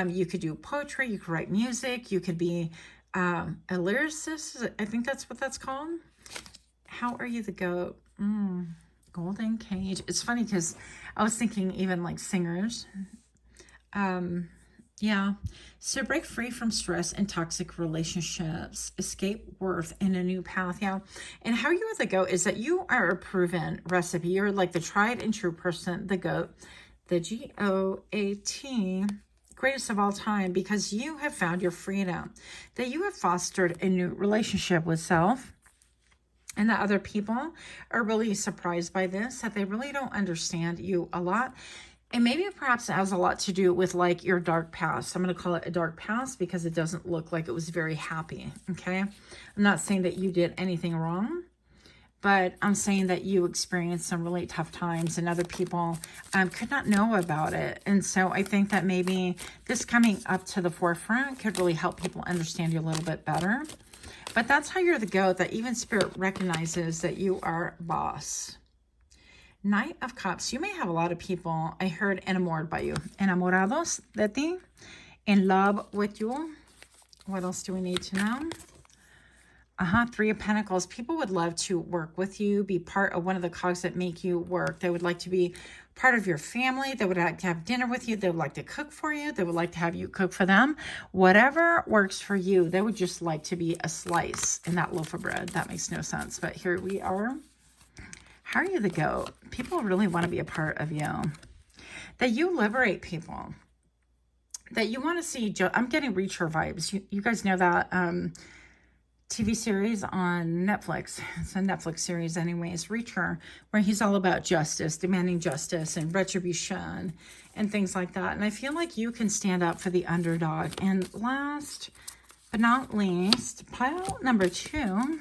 You could do poetry. You could write music. You could be a lyricist. I think that's what that's called. How are you the goat? Golden cage. It's funny because I was thinking even like singers. Yeah. So break free from stress and toxic relationships, escape worth in a new path. Yeah. And how you are the goat is that you are a proven recipe. You're like the tried and true person, the goat, the GOAT, greatest of all time, because you have found your freedom, that you have fostered a new relationship with self. And that other people are really surprised by this, that they really don't understand you a lot. And maybe perhaps it has a lot to do with like your dark past. I'm going to call it a dark past because it doesn't look like it was very happy. Okay. I'm not saying that you did anything wrong, but I'm saying that you experienced some really tough times and other people could not know about it. And so I think that maybe this coming up to the forefront could really help people understand you a little bit better. But that's how you're the goat, that even spirit recognizes that you are boss. Knight of Cups. You may have a lot of people, I heard, enamored by you. Enamorados de ti. In love with you. What else do we need to know? Three of Pentacles. People would love to work with you, be part of one of the cogs that make you work. They would like to be part of your family. They would like to have dinner with you. They would like to cook for you. They would like to have you cook for them. Whatever works for you. They would just like to be a slice in that loaf of bread. That makes no sense. But here we are. How are you the goat? People really want to be a part of you. That you liberate people. That you want to see. I'm getting Reacher vibes. You guys know that TV series on Netflix. It's a Netflix series anyways, Reacher, where he's all about justice, demanding justice and retribution and things like that. And I feel like you can stand up for the underdog. And last but not least, pile number 2.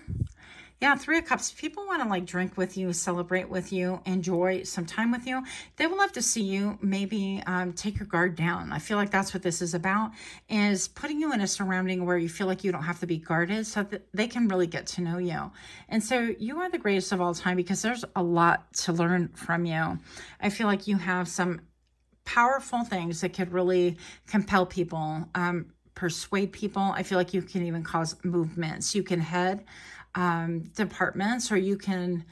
Yeah, 3 of Cups. People want to like drink with you, celebrate with you, enjoy some time with you. They would love to see you maybe take your guard down. I feel like that's what this is about, is putting you in a surrounding where you feel like you don't have to be guarded so that they can really get to know you. And so you are the greatest of all time because there's a lot to learn from you. I feel like you have some powerful things that could really compel people, persuade people. I feel like you can even cause movements. You can head departments, or you can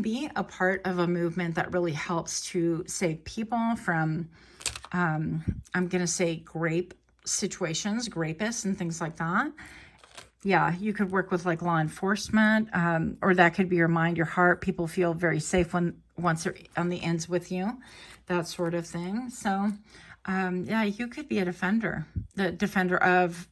be a part of a movement that really helps to save people from I'm gonna say grape situations, grapists and things like that. Yeah, you could work with like law enforcement, or that could be your mind, your heart. People feel very safe once they're on the ends with you, that sort of thing. So yeah, you could be a defender, the defender of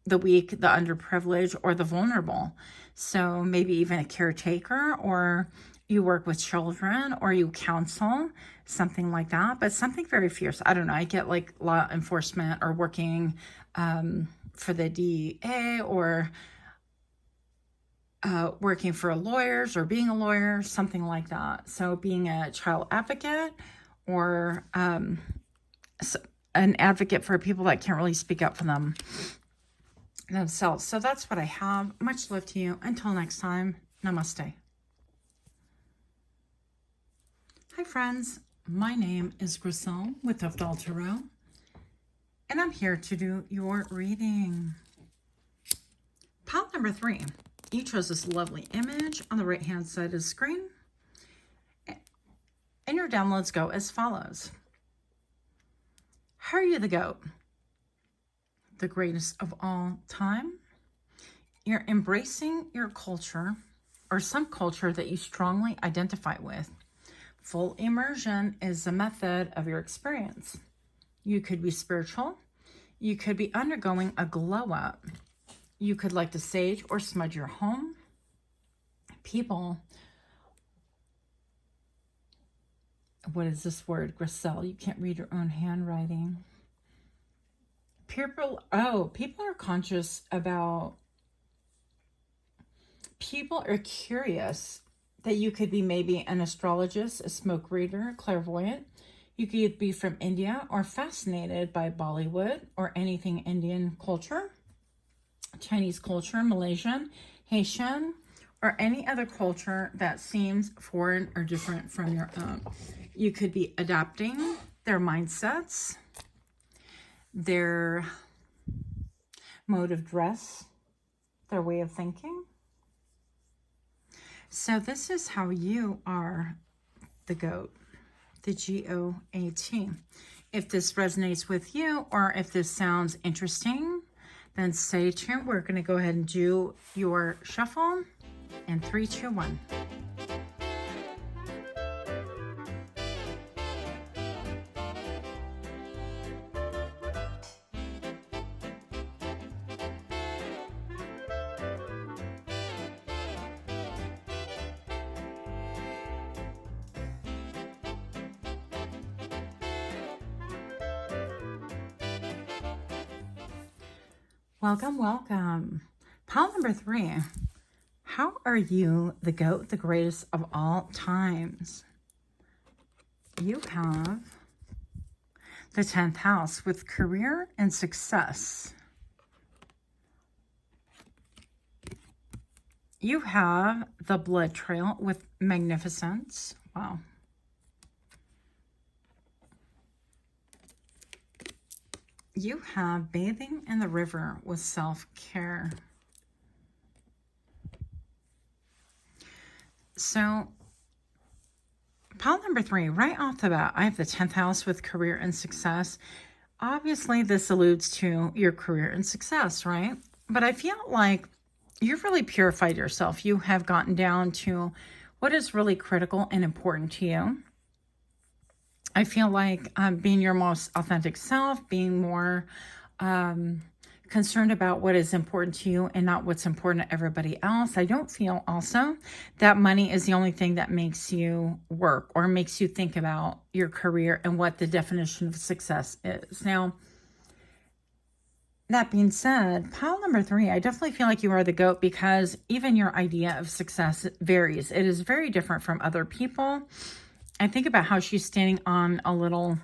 the weak, the underprivileged, or the vulnerable. So maybe even a caretaker, or you work with children, or you counsel, something like that. But something very fierce. I don't know. I get like law enforcement, or working for the DEA, or working for lawyers, or being a lawyer, something like that. So being a child advocate, or an advocate for people that can't really speak up for themselves. So that's what I have. Much love to you. Until next time, namaste. Hi friends, my name is Griselle with Untitled Tarot, and I'm here to do your reading. Pile number 3. You chose this lovely image on the right hand side of the screen, and your downloads go as follows. How are you the goat? The greatest of all time. You're embracing your culture, or some culture that you strongly identify with. Full immersion is the method of your experience. You could be spiritual. You could be undergoing a glow up. You could like to sage or smudge your home. People, what is this word, Griselle? You can't read your own handwriting. People are conscious about, people are curious that you could be maybe an astrologist, a smoke reader, clairvoyant. You could be from India, or fascinated by Bollywood or anything Indian culture, Chinese culture, Malaysian, Haitian, or any other culture that seems foreign or different from your own. You could be adapting their mindsets, their mode of dress, their way of thinking. So this is how you are the goat, the G-O-A-T. If this resonates with you, or if this sounds interesting, then stay tuned. We're going to go ahead and do your shuffle in 3, 2, 1. Welcome, welcome. Pile number 3. How are you the goat, the greatest of all times? You have the 10th house with career and success. You have the blood trail with magnificence. Wow. You have bathing in the river with self-care. So pile number 3, right off the bat, I have the 10th house with career and success. Obviously, this alludes to your career and success, right? But I feel like you've really purified yourself. You have gotten down to what is really critical and important to you. I feel like being your most authentic self, being more concerned about what is important to you and not what's important to everybody else. I don't feel also that money is the only thing that makes you work or makes you think about your career and what the definition of success is. Now, that being said, pile number 3, I definitely feel like you are the GOAT because even your idea of success varies. It is very different from other people. I think about how she's standing on a little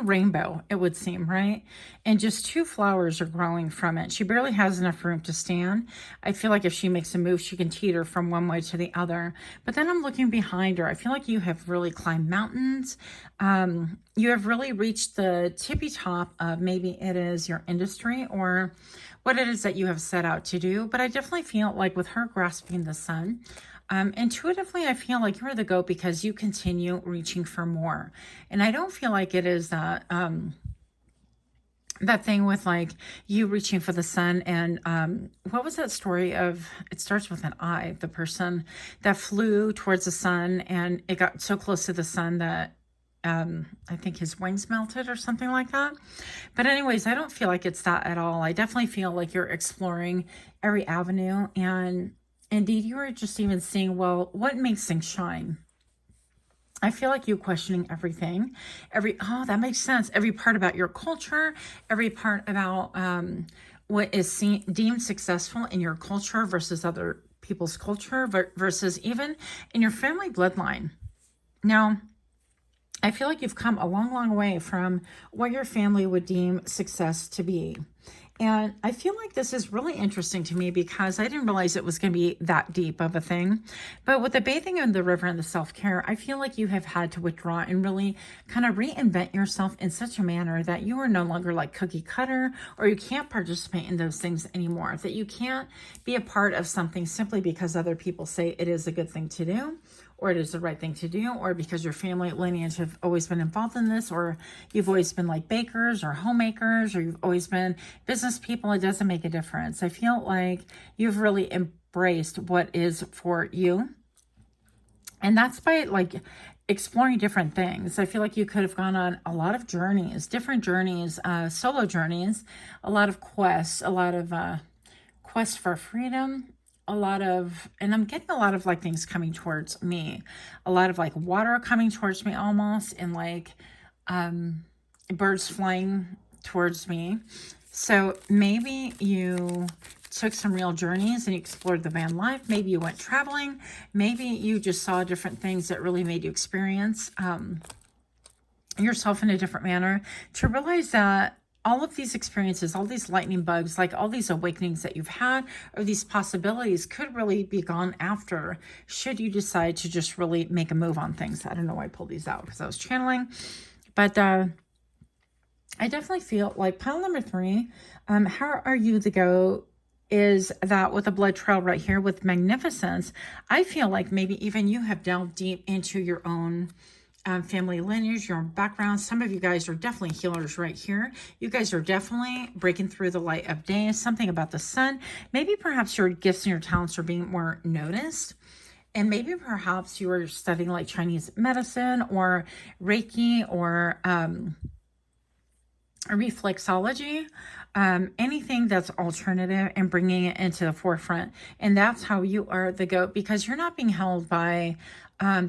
rainbow, it would seem, right? And just 2 flowers are growing from it. She barely has enough room to stand. I feel like if she makes a move, she can teeter from one way to the other. But then I'm looking behind her. I feel like you have really climbed mountains. You have really reached the tippy top of maybe it is your industry or what it is that you have set out to do. But I definitely feel like with her grasping the sun, intuitively, I feel like you're the GOAT because you continue reaching for more. And I don't feel like it is that, that thing with like you reaching for the sun and, what was that story of, it starts with an I, the person that flew towards the sun and it got so close to the sun that, I think his wings melted or something like that. But anyways, I don't feel like it's that at all. I definitely feel like you're exploring every avenue and indeed, you are just even seeing, well, what makes things shine? I feel like you questioning everything. Oh, that makes sense. Every part about your culture, every part about what is deemed successful in your culture versus other people's culture versus even in your family bloodline. Now, I feel like you've come a long, long way from what your family would deem success to be. And I feel like this is really interesting to me because I didn't realize it was going to be that deep of a thing. But with the bathing in the river and the self-care, I feel like you have had to withdraw and really kind of reinvent yourself in such a manner that you are no longer like cookie cutter or you can't participate in those things anymore, that you can't be a part of something simply because other people say it is a good thing to do or it is the right thing to do, or because your family lineage have always been involved in this, or you've always been like bakers or homemakers, or you've always been business people. It doesn't make a difference. I feel like you've really embraced what is for you. And that's by like exploring different things. I feel like you could have gone on a lot of journeys, different journeys, solo journeys, a lot of quests, a lot of quests for freedom, a lot of, and I'm getting a lot of like things coming towards me, a lot of like water coming towards me almost, and like birds flying towards me. So maybe you took some real journeys and you explored the van life. Maybe you went traveling. Maybe you just saw different things that really made you experience yourself in a different manner to realize that all of these experiences, all these lightning bugs, like all these awakenings that you've had, or these possibilities could really be gone after, should you decide to just really make a move on things. I don't know why I pulled these out because I was channeling, but I definitely feel like pile number 3, how are you the GOAT? Is that with a blood trail right here with magnificence, I feel like maybe even you have delved deep into your own family lineage, your background. Some of you guys are definitely healers right here. You guys are definitely breaking through the light of day. Something about the sun. Maybe perhaps your gifts and your talents are being more noticed. And maybe perhaps you are studying like Chinese medicine or Reiki or reflexology, anything that's alternative and bringing it into the forefront. And that's how you are the GOAT, because you're not being held by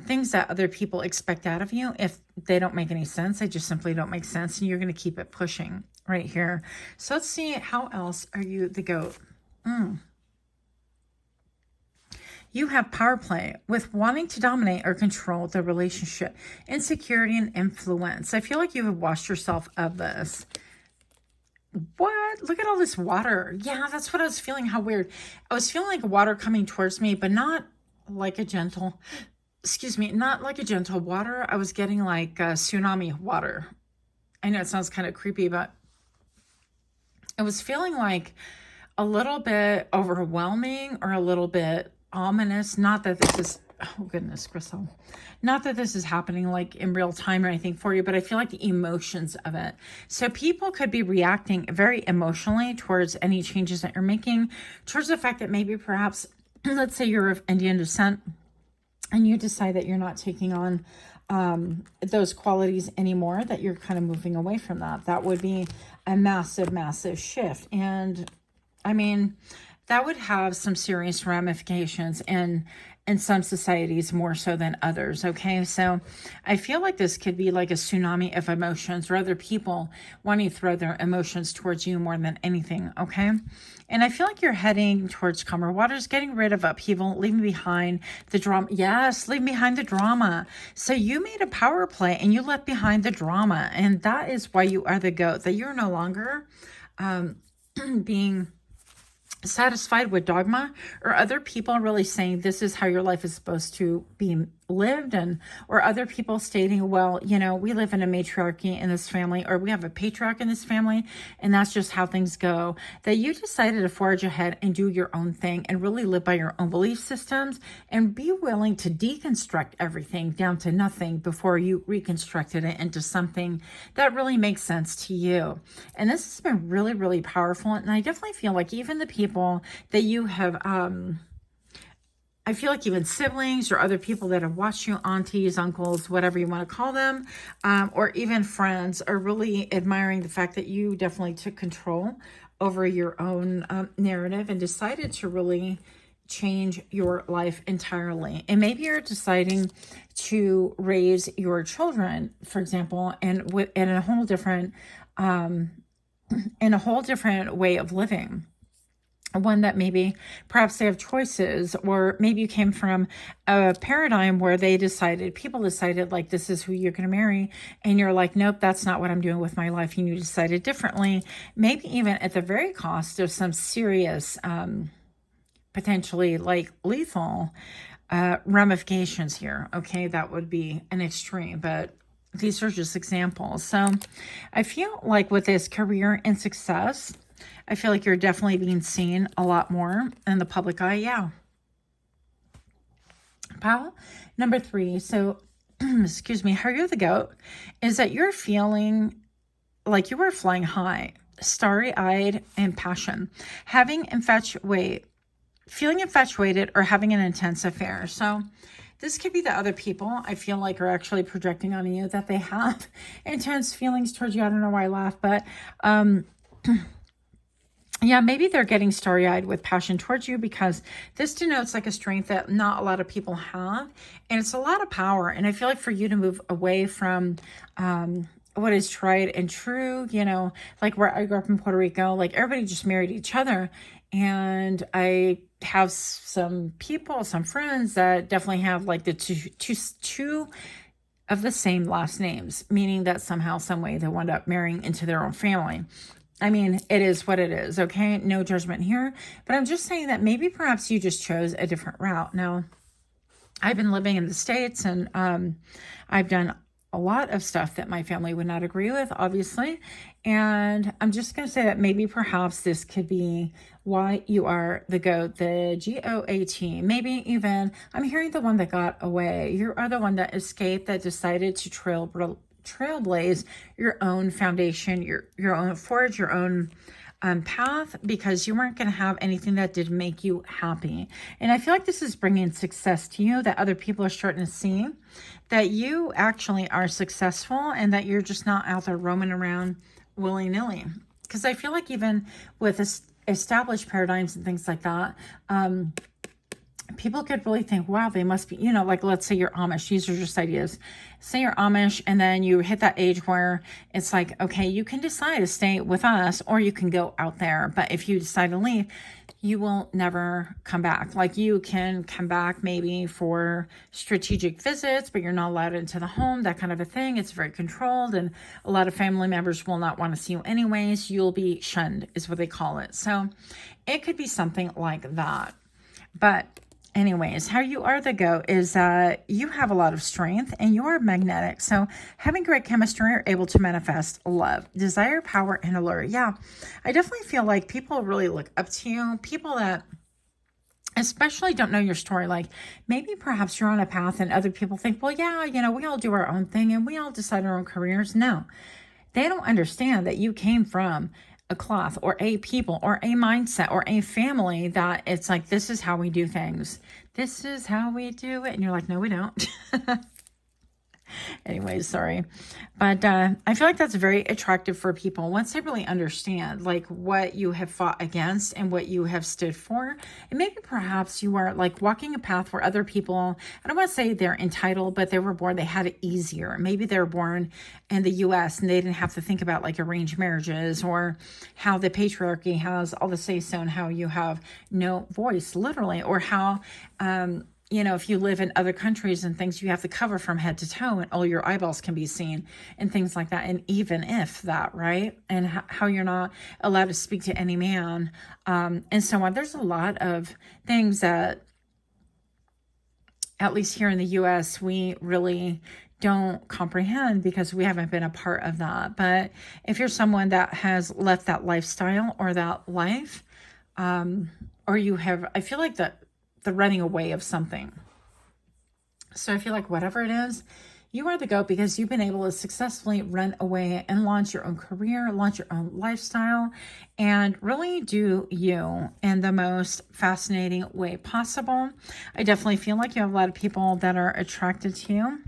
things that other people expect out of you. If they don't make any sense, they just simply don't make sense, and you're going to keep it pushing right here. So let's see, how else are you the GOAT? You have power play with wanting to dominate or control the relationship, insecurity and influence. I feel like you have washed yourself of this. What? Look at all this water. Yeah, that's what I was feeling. How weird. I was feeling like water coming towards me, but not like a gentle, excuse me, not like a gentle water. I was getting like tsunami water. I know it sounds kind of creepy, but it was feeling like a little bit overwhelming or a little bit ominous. Not that this is, oh goodness, Crystal. Not that this is happening like in real time or anything for you, but I feel like the emotions of it. So people could be reacting very emotionally towards any changes that you're making, towards the fact that maybe perhaps, let's say you're of Indian descent and you decide that you're not taking on those qualities anymore, that you're kind of moving away from that. That would be a massive, massive shift. And I mean, that would have some serious ramifications in some societies more so than others. Okay. So I feel like this could be like a tsunami of emotions, or other people wanting to throw their emotions towards you more than anything. Okay. And I feel like you're heading towards calmer waters, getting rid of upheaval, leaving behind the drama. Yes, leave behind the drama. So you made a power play and you left behind the drama. And that is why you are the GOAT, that you're no longer being satisfied with dogma or other people really saying this is how your life is supposed to be lived, and or other people stating, well, you know, we live in a matriarchy in this family, or we have a patriarch in this family, and that's just how things go. That you decided to forge ahead and do your own thing and really live by your own belief systems and be willing to deconstruct everything down to nothing before you reconstructed it into something that really makes sense to you. And this has been really, really powerful. And I definitely feel like even the people that you have, I feel like even siblings or other people that have watched you, aunties, uncles, whatever you want to call them, or even friends, are really admiring the fact that you definitely took control over your own narrative and decided to really change your life entirely. And maybe you're deciding to raise your children, for example, and in a whole different way of living. One that maybe perhaps they have choices, or maybe you came from a paradigm where people decided like, this is who you're going to marry. And you're like, nope, that's not what I'm doing with my life. And you decided differently, maybe even at the very cost of some serious, potentially like lethal ramifications here. Okay. That would be an extreme, but these are just examples. So I feel like with this career and success, I feel like you're definitely being seen a lot more in the public eye. Yeah. Pile number 3. So, excuse me, how you're the GOAT is that you're feeling like you are flying high, starry-eyed, and passion, feeling infatuated, or having an intense affair. So this could be the other people I feel like are actually projecting on you that they have intense feelings towards you. I don't know why I laugh, but yeah, maybe they're getting starry-eyed with passion towards you, because this denotes like a strength that not a lot of people have. And it's a lot of power. And I feel like for you to move away from what is tried and true, you know, like where I grew up in Puerto Rico, like everybody just married each other. And I have some friends that definitely have like the two of the same last names, meaning that somehow, some way they wound up marrying into their own family. I mean, it is what it is, okay? No judgment here. But I'm just saying that maybe perhaps you just chose a different route. Now, I've been living in the States, and I've done a lot of stuff that my family would not agree with, obviously. And I'm just going to say that maybe perhaps this could be why you are the GOAT, the GOAT. Maybe even, I'm hearing the one that got away. You are the one that escaped, that decided to trailblaze your own foundation, your own forge, your own path, because you weren't going to have anything that did make you happy. And I feel like this is bringing success to you, that other people are starting to see that you actually are successful, and that you're just not out there roaming around willy-nilly. Because I feel like even with established paradigms and things like that, people could really think, wow, they must be, you know, like let's say you're Amish. These are just ideas. Say you're Amish, and then you hit that age where it's like, okay, you can decide to stay with us, or you can go out there. But if you decide to leave, you will never come back. Like you can come back maybe for strategic visits, but you're not allowed into the home, that kind of a thing. It's very controlled, and a lot of family members will not want to see you anyways. You'll be shunned is what they call it. So it could be something like that. But anyways, how you are the GOAT is that you have a lot of strength and you are magnetic. So having great chemistry, you're able to manifest love, desire, power, and allure. Yeah, I definitely feel like people really look up to you. People that, especially don't know your story. Like maybe perhaps you're on a path and other people think, well, yeah, you know, we all do our own thing and we all decide our own careers. No, they don't understand that you came from a cloth or a people or a mindset or a family that it's like, this is how we do things. This is how we do it. And you're like, no, we don't. Anyways, sorry. But I feel like that's very attractive for people once they really understand like what you have fought against and what you have stood for. And maybe perhaps you are like walking a path where other people, I don't want to say they're entitled, but they were born, they had it easier. Maybe they were born in the US and they didn't have to think about like arranged marriages or how the patriarchy has all the say-so and how you have no voice, literally, or how, you know, if you live in other countries and things, you have to cover from head to toe and all your eyeballs can be seen and things like that. And even if that, right? And how you're not allowed to speak to any man and so on. There's a lot of things that, at least here in the US, we really don't comprehend because we haven't been a part of that. But if you're someone that has left that lifestyle or that life, or you have, I feel like the running away of something. So I feel like whatever it is, you are the GOAT because you've been able to successfully run away and launch your own career, launch your own lifestyle, and really do you in the most fascinating way possible. I definitely feel like you have a lot of people that are attracted to you.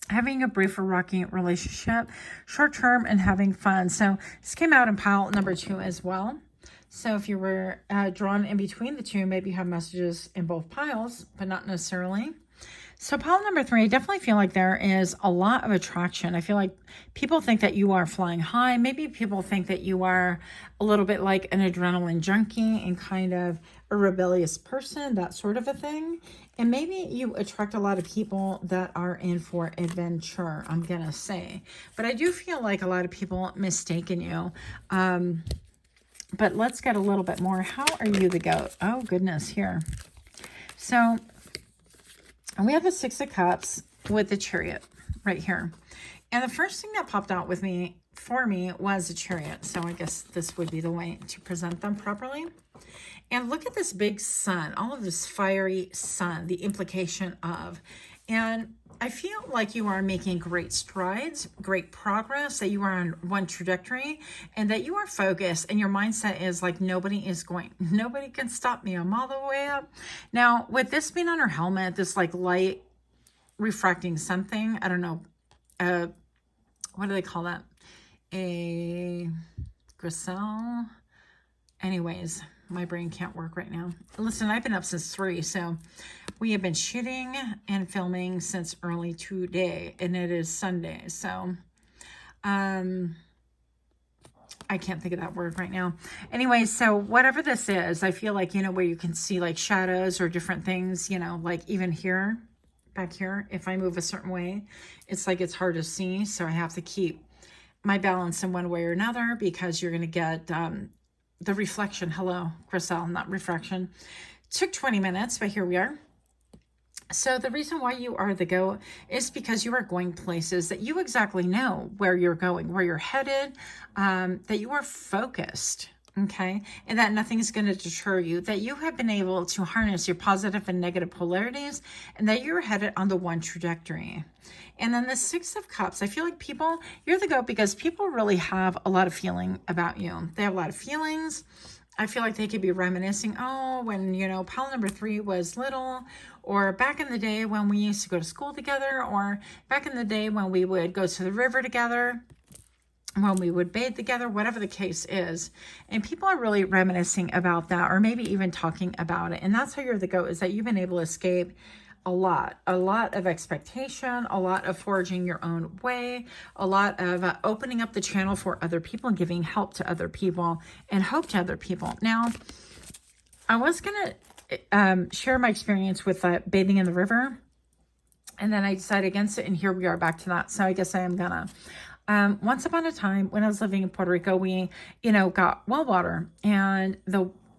Having a brief or rocky relationship, short term, and having fun. So this came out in pile number 2 as well. So if you were drawn in between the two, maybe you have messages in both piles, but not necessarily. So pile number 3, I definitely feel like there is a lot of attraction. I feel like people think that you are flying high. Maybe people think that you are a little bit like an adrenaline junkie and kind of a rebellious person, that sort of a thing. And maybe you attract a lot of people that are in for adventure, I'm going to say. But I do feel like a lot of people mistaken you. But let's get a little bit more. How are you the GOAT? Oh, goodness, here. So we have the 6 of Cups with the Chariot right here. And the first thing that popped out with me, for me, was the Chariot. So I guess this would be the way to present them properly. And look at this big sun, all of this fiery sun, the implication of. And I feel like you are making great strides, great progress, that you are on one trajectory and that you are focused and your mindset is like nobody can stop me. I'm all the way up. Now, with this being on her helmet, this like light refracting something, I don't know, what do they call that? A griselle? Anyways, my brain can't work right now. Listen, I've been up since 3, so we have been shooting and filming since early today, and it is Sunday. So, I can't think of that word right now. Anyway, so whatever this is, I feel like, you know, where you can see like shadows or different things, you know, like even here, back here, if I move a certain way, it's like it's hard to see. So I have to keep my balance in one way or another because you're going to get the reflection. Hello, Griselle, not refraction. Took 20 minutes, but here we are. So the reason why you are the GOAT is because you are going places that you exactly know where you're going, where you're headed, that you are focused, okay? And that nothing is going to deter you, that you have been able to harness your positive and negative polarities, and that you're headed on the one trajectory. And then the 6 of Cups, I feel like people, you're the GOAT because people really have a lot of feeling about you. They have a lot of feelings. I feel like they could be reminiscing, oh, when, you know, pile number 3 was little, or back in the day when we used to go to school together, or back in the day when we would go to the river together, when we would bathe together, whatever the case is. And people are really reminiscing about that, or maybe even talking about it. And that's how you're the GOAT, is that you've been able to escape a lot of expectation, a lot of forging your own way, a lot of opening up the channel for other people and giving help to other people and hope to other people. Now, I was going to share my experience with bathing in the river, and then I decided against it, and here we are back to that. So I guess I am gonna. Once upon a time, when I was living in Puerto Rico, we, you know, got well water, and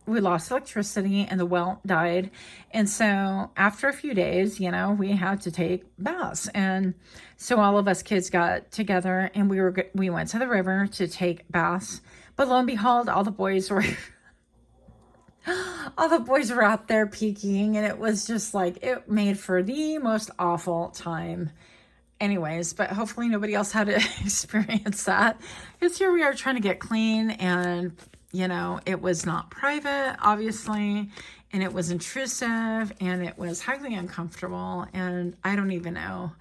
we lost electricity and the well died. And so after a few days, you know, we had to take baths. And so all of us kids got together and we went to the river to take baths. But lo and behold, all the boys were All the boys were out there peeking, and it was just like, it made for the most awful time. Anyways, but hopefully nobody else had to experience that. Because here we are trying to get clean, and, you know, it was not private, obviously, and it was intrusive, and it was highly uncomfortable, and I don't even know.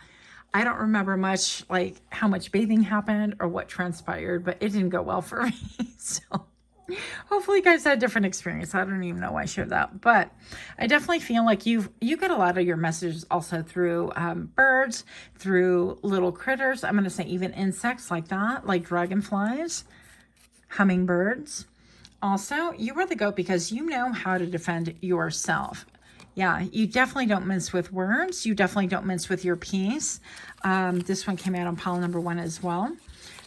I don't remember much, like, how much bathing happened or what transpired, but it didn't go well for me, so... Hopefully you guys had a different experience. I don't even know why I shared that, but I definitely feel like you get a lot of your messages also through birds, through little critters. I'm going to say even insects like that, like dragonflies, hummingbirds. Also, you are the goat because you know how to defend yourself. Yeah, you definitely don't mince with words. You definitely don't mince with your piece. This one came out on pile number 1 as well.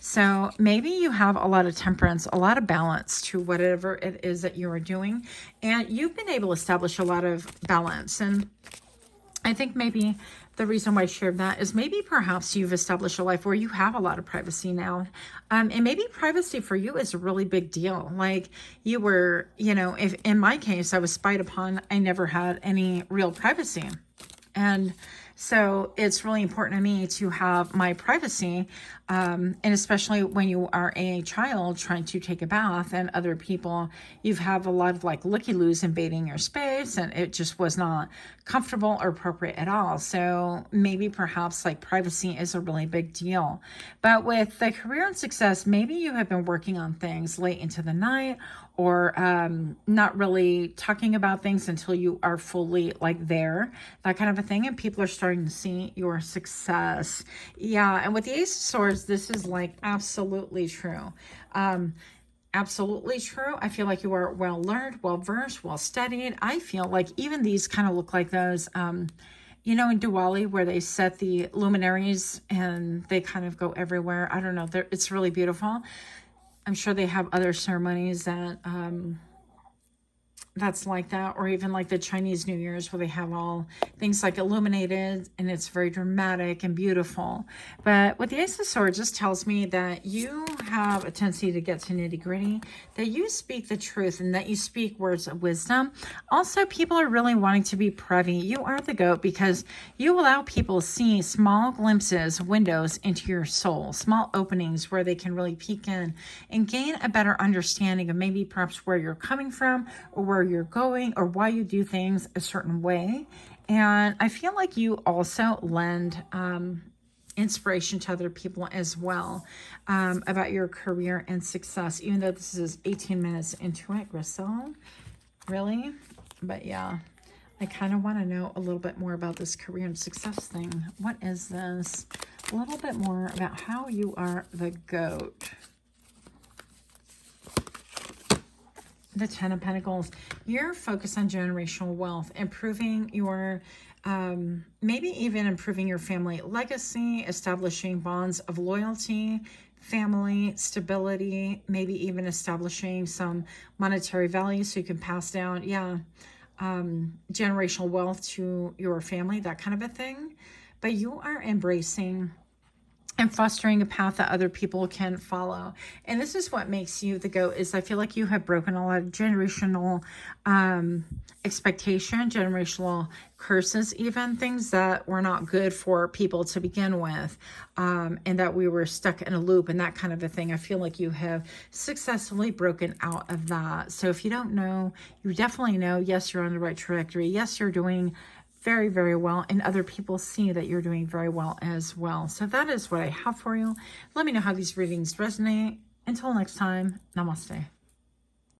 So maybe you have a lot of temperance, a lot of balance to whatever it is that you are doing. And you've been able to establish a lot of balance. And I think maybe the reason why I shared that is maybe perhaps you've established a life where you have a lot of privacy now. And maybe privacy for you is a really big deal. Like you were, you know, if in my case, I was spied upon, I never had any real privacy. And so it's really important to me to have my privacy, and especially when you are a child trying to take a bath and other people, you have a lot of like looky-loos invading your space, and it just was not comfortable or appropriate at all. So maybe perhaps like privacy is a really big deal. But with the career and success, maybe you have been working on things late into the night, or not really talking about things until you are fully like there, that kind of a thing. And people are starting to see your success. Yeah, and with the Ace of Swords, this is like absolutely true. Absolutely true. I feel like you are well learned, well versed, well studied. I feel like even these kind of look like those, you know, in Jewlery where they set the luminaries and they kind of go everywhere. I don't know. It's really beautiful. I'm sure they have other ceremonies that that's like that, or even like the Chinese New Year's where they have all things like illuminated and it's very dramatic and beautiful. But with the Ace of Swords, just tells me that you have a tendency to get to nitty gritty, that you speak the truth and that you speak words of wisdom. Also, people are really wanting to be privy. You are the goat because you allow people to see small glimpses, windows into your soul, small openings where they can really peek in and gain a better understanding of maybe perhaps where you're coming from or where you're going or why you do things a certain way. And I feel like you also lend inspiration to other people as well about your career and success, even though this is 18 minutes into it. Gristle, really? But yeah, I kind of want to know a little bit more about this career and success thing. What is this? A little bit more about how you are the goat. The 10 of Pentacles. You're focused on generational wealth, improving your, maybe even improving your family legacy, establishing bonds of loyalty, family stability, maybe even establishing some monetary value so you can pass down, generational wealth to your family, that kind of a thing. But you are embracing and fostering a path that other people can follow. And this is what makes you the goat, is I feel like you have broken a lot of generational expectation, generational curses, even things that were not good for people to begin with, and that we were stuck in a loop and that kind of a thing. I feel like you have successfully broken out of that. So if you don't know, you definitely know, yes, you're on the right trajectory. Yes, you're doing very, very well, and other people see that you're doing very well as well. So that is what I have for you. Let me know how these readings resonate. Until next time, namaste.